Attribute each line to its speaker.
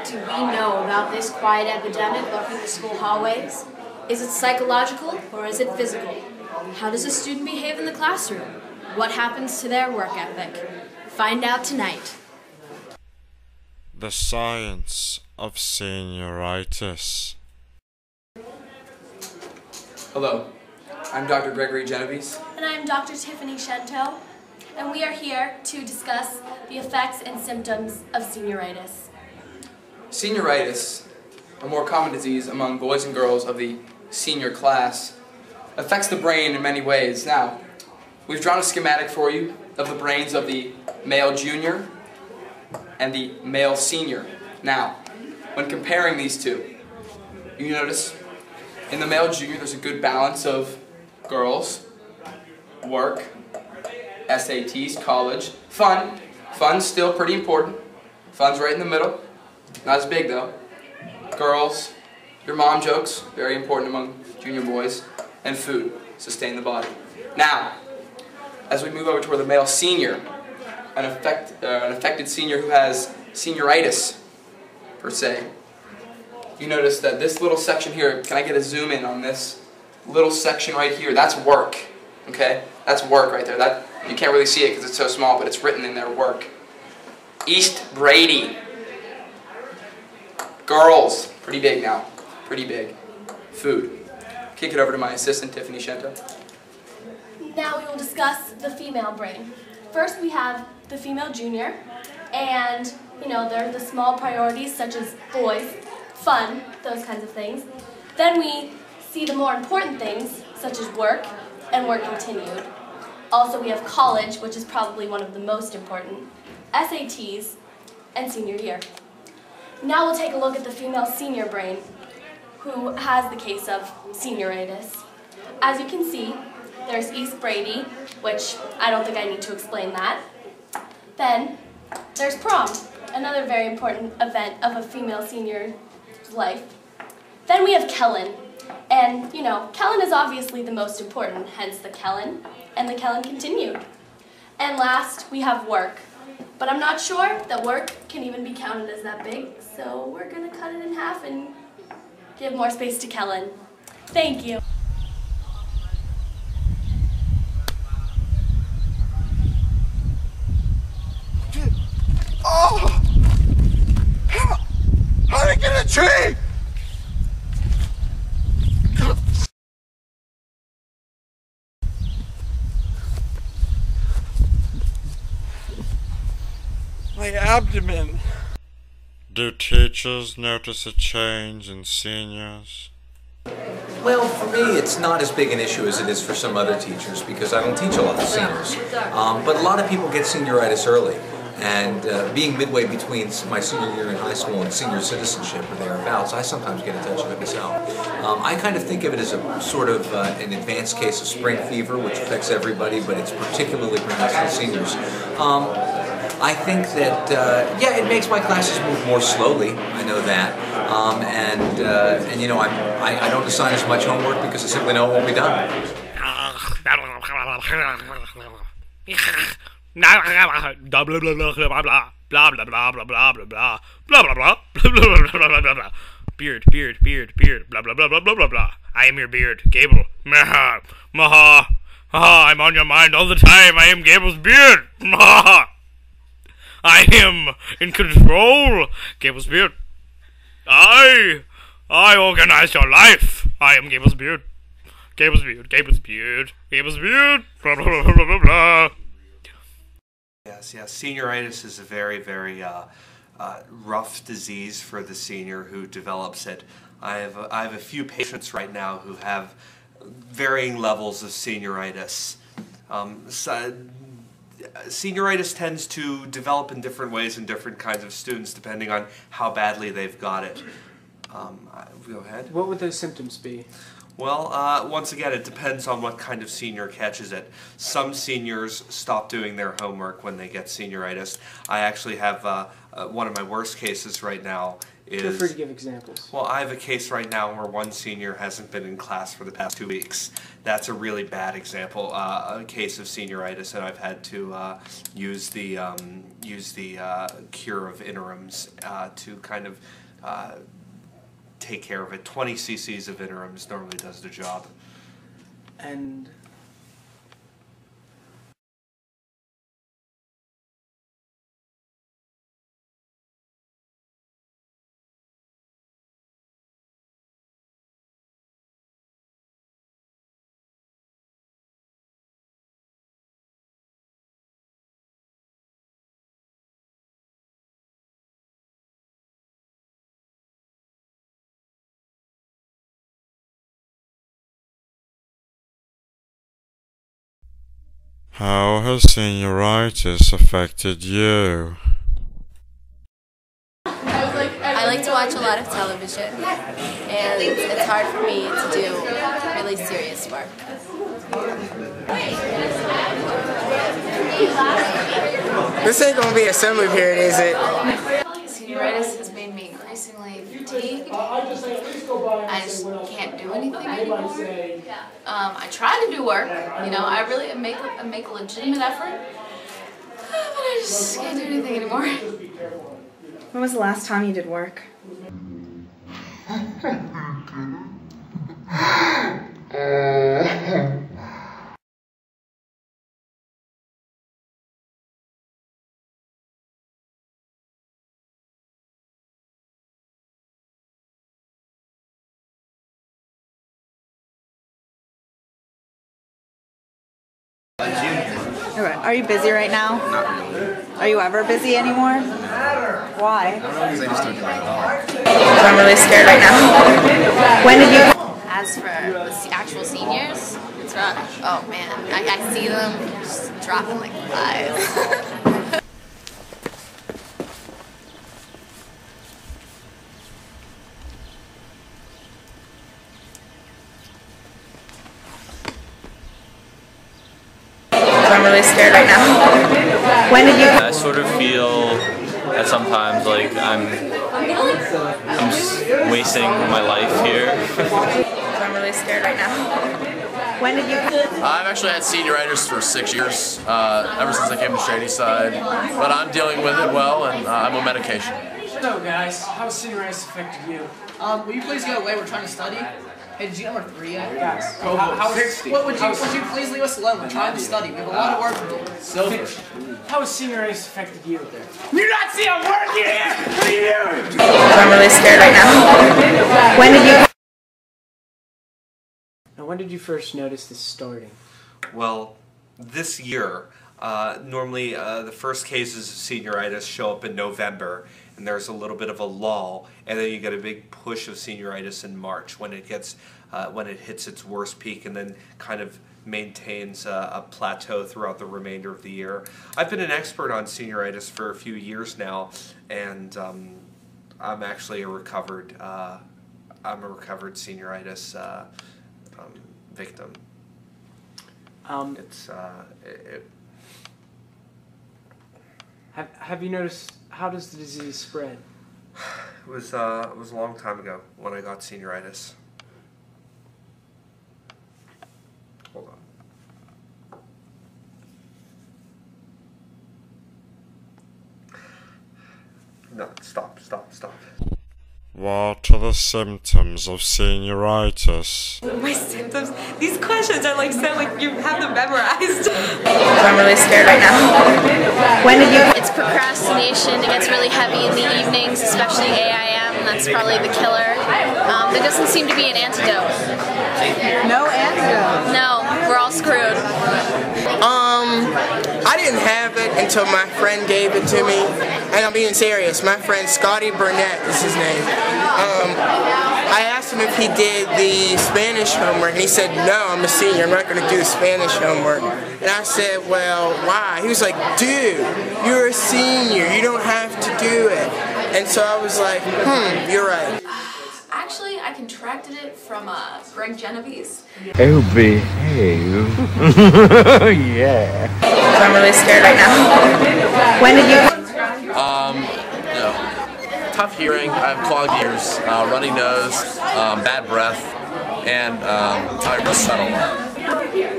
Speaker 1: do we know about this quiet epidemic lurking the school hallways? Is it psychological or is it physical? How does a student behave in the classroom? What happens to their work ethic? Find out tonight.
Speaker 2: The science of senioritis.
Speaker 3: Hello, I'm Dr. Gregory Genovese.
Speaker 4: And I'm Dr. Tiffany Shento, and we are here to discuss the effects and symptoms of senioritis.
Speaker 3: Senioritis, a more common disease among boys and girls of the senior class, affects the brain in many ways. Now, we've drawn a schematic for you of the brains of the male junior and the male senior. Now, when comparing these two, you notice in the male junior there's a good balance of girls, work, SATs, college, fun. Fun's still pretty important. Fun's right in the middle. Not as big though. Girls, your mom jokes, very important among junior boys, and food, sustain the body. Now, as we move over toward the male senior, an affected senior who has senioritis, per se, you notice that this little section here, can I get a zoom in on this little section right here? That's work, okay? That's work right there. That you can't really see it because it's so small, but it's written in there, work. East Brady. Girls, pretty big now, pretty big. Food. Kick it over to my assistant, Tiffany Shento.
Speaker 4: Now we will discuss the female brain. First we have the female junior, and there are the small priorities such as boys, fun, those kinds of things. Then we see the more important things such as work and work continued. Also we have college, which is probably one of the most important, SATs, and senior year. Now we'll take a look at the female senior brain, who has the case of senioritis. As you can see, there's East Brady, which I don't think I need to explain that. Then there's prom, another very important event of a female senior's life. Then we have Kellen, and Kellen is obviously the most important, hence the Kellen, and the Kellen continued. And last, we have work. But I'm not sure that work can even be counted as that big, so we're going to cut it in half and give more space to Kellen. Thank you.
Speaker 5: Oh! How did I get a tree? My abdomen.
Speaker 2: Do teachers notice a change in seniors?
Speaker 6: Well, for me, it's not as big an issue as it is for some other teachers because I don't teach a lot of seniors. But a lot of people get senioritis early. And being midway between my senior year in high school and senior citizenship or thereabouts, I sometimes get a touch of it myself. I kind of think of it as a sort of an advanced case of spring fever, which affects everybody, but it's particularly pronounced in seniors. I think that, yeah, it makes my classes move more slowly, I know that, I don't assign as much homework because I simply know it won't be done.
Speaker 7: Beard, blah blah blah blah blah blah blah. I am your beard, Gable. Maha, maha, maha. I'm on your mind all the time. I am Gable's beard. Maha. I am in control, Gable's beard. I organize your life. I am Gable's beard. Gable's beard, Gable's beard, Gable's beard. Blah blah blah blah blah blah.
Speaker 8: Yes, senioritis is a very, very rough disease for the senior who develops it. I have a few patients right now who have varying levels of senioritis. Senioritis tends to develop in different ways in different kinds of students depending on how badly they've got it. Go ahead.
Speaker 9: What would those symptoms be?
Speaker 8: Well, once again, it depends on what kind of senior catches it. Some seniors stop doing their homework when they get senioritis. I actually have one of my worst cases right now is...
Speaker 9: Feel free to give examples.
Speaker 8: Well, I have a case right now where one senior hasn't been in class for the past 2 weeks. That's a really bad example, a case of senioritis, and I've had to use the cure of interims to kind of take care of it. 20 cc's of interims normally does the job.
Speaker 9: And
Speaker 2: how has senioritis affected you?
Speaker 10: I like to watch a lot of television, and it's hard for me to do really serious work.
Speaker 11: This ain't gonna be a assembly period, is it?
Speaker 10: Senioritis has made me increasingly fatigued. I just can't do anything anymore. I try to do work, you know, I really make a legitimate effort, but I just can't do anything anymore.
Speaker 12: When was the last time you did work? Alright, are you busy right now?
Speaker 11: Not really.
Speaker 12: Are you ever busy anymore? Why?
Speaker 11: I don't know, because I just don't do it at all.
Speaker 12: I'm really scared right now. When did you...
Speaker 10: As for the actual seniors, it's rough. Oh man, I see them just dropping like flies.
Speaker 12: I'm really scared right now. When did you...
Speaker 13: I sort of feel that sometimes like I'm just wasting my life here.
Speaker 12: I'm really scared right now. When did you...
Speaker 14: I've actually had senioritis for 6 years, ever since I came to Shady Side, but I'm dealing with it well, and I'm on medication.
Speaker 9: So guys, how has senioritis affected you?
Speaker 3: Will you please go away? We're trying to study. Hey, did you get number 3 yet?
Speaker 9: Guys,
Speaker 3: Would you please leave us alone? We're trying to study. We have a lot of work to do.
Speaker 9: Silver. How has senioritis affected you? You not see I'm working here? What are you doing?
Speaker 12: I'm really scared right now. When did you...
Speaker 9: Now, when did you first notice this starting?
Speaker 8: Well, this year, normally the first cases of senioritis show up in November, and there's a little bit of a lull, and then you get a big push of senioritis in March when it gets when it hits its worst peak, and then kind of maintains a plateau throughout the remainder of the year. I've been an expert on senioritis for a few years now, and I'm actually a recovered senioritis victim.
Speaker 9: Have you noticed, how does the disease spread?
Speaker 8: It was a long time ago when I got senioritis. Hold on. No, stop.
Speaker 2: What are the symptoms of senioritis?
Speaker 12: My symptoms? These questions are like sound like you have them memorized. I'm really scared right now. When did you...
Speaker 1: It's procrastination. It gets really heavy in the evenings, especially AIM. That's probably the killer. There doesn't seem to be an antidote.
Speaker 12: No antidote?
Speaker 1: No, we're all screwed.
Speaker 11: I didn't have it until my friend gave it to me, and I'm being serious. My friend Scotty Burnett is his name. I asked him if he did the Spanish homework, and he said, no, I'm a senior, I'm not going to do the Spanish homework. And I said, well, why? He was like, dude, you're a senior, you don't have to do it. And so I was like, you're right.
Speaker 10: Actually, I contracted it from Greg Genovese.
Speaker 5: Oh, behave. Yeah.
Speaker 12: I'm really scared right now. When did you...
Speaker 14: No. tough hearing, I have clogged ears, runny nose, bad breath, and I settle.